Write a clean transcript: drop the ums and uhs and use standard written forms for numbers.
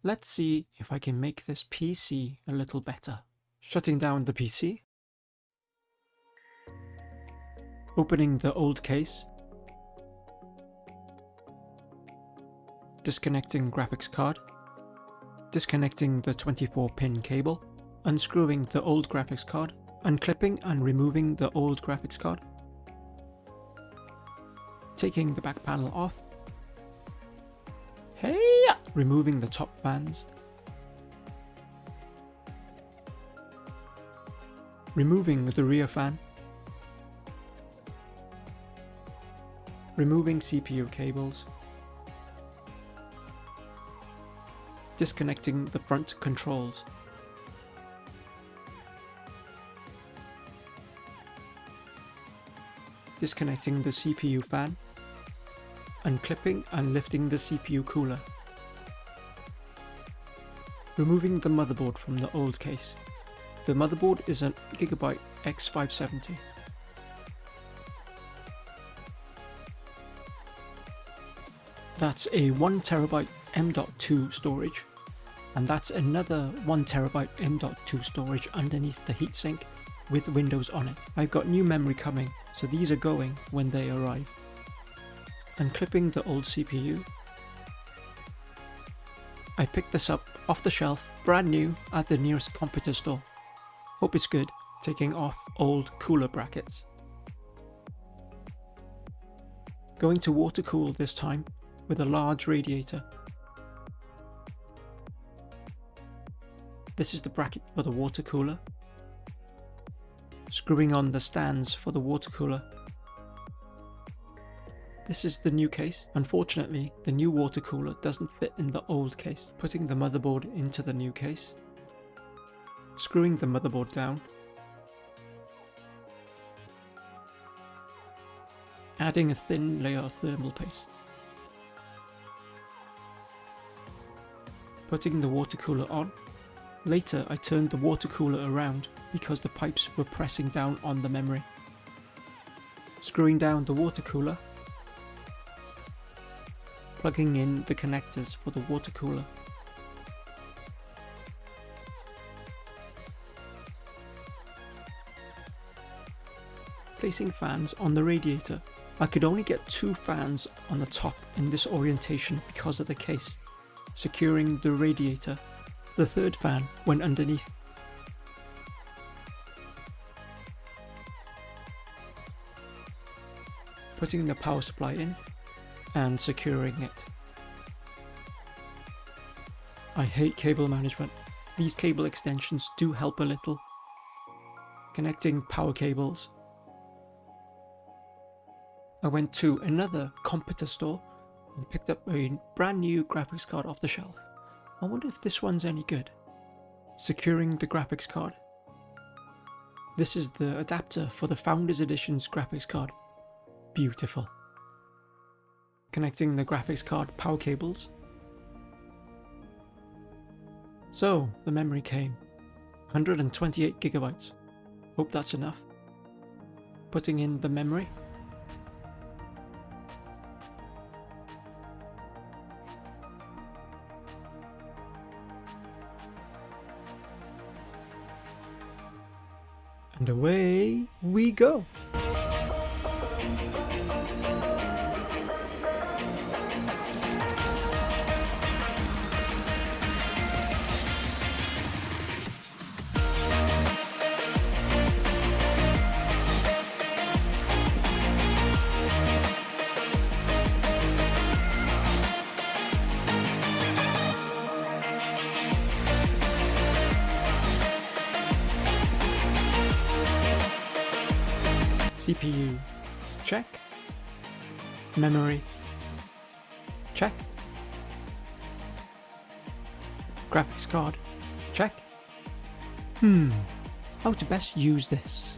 Let's see if I can make this PC a little better. Shutting down the PC. Opening the old case. Disconnecting graphics card. Disconnecting the 24-pin cable. Unscrewing the old graphics card. Unclipping and removing the old graphics card. Taking the back panel off. Hey! Removing the top fans. Removing the rear fan. Removing CPU cables. Disconnecting the front controls. Disconnecting the CPU fan. Unclipping and lifting the CPU cooler. Removing the motherboard from the old case. The motherboard is a Gigabyte X570. That's a 1TB M.2 storage, and that's another 1TB M.2 storage underneath the heatsink with Windows on it. I've got new memory coming, so these are going when they arrive. Unclipping the old CPU. I picked this up off the shelf, brand new, at the nearest computer store. Hope it's good. Taking off old cooler brackets. Going to water cool this time with a large radiator. This is the bracket for the water cooler. Screwing on the stands for the water cooler. This is the new case. Unfortunately, the new water cooler doesn't fit in the old case. Putting the motherboard into the new case. Screwing the motherboard down. Adding a thin layer of thermal paste. Putting the water cooler on. Later I turned the water cooler around because the pipes were pressing down on the memory. Screwing down the water cooler. Plugging in the connectors for the water cooler. Placing fans on the radiator. I could only get 2 fans on the top in this orientation because of the case. Securing the radiator. The third fan went underneath. Putting the power supply in and securing it. I hate cable management. These cable extensions do help a little. Connecting power cables. I went to another computer store and picked up a brand new graphics card off the shelf. I wonder if this one's any good. Securing the graphics card. This is the adapter for the Founders Edition's graphics card. Beautiful. Connecting the graphics card power cables. So, the memory came. 128 gigabytes. Hope that's enough. Putting in the memory. And away we go! CPU, check. Memory, check. Graphics card, check. How to best use this?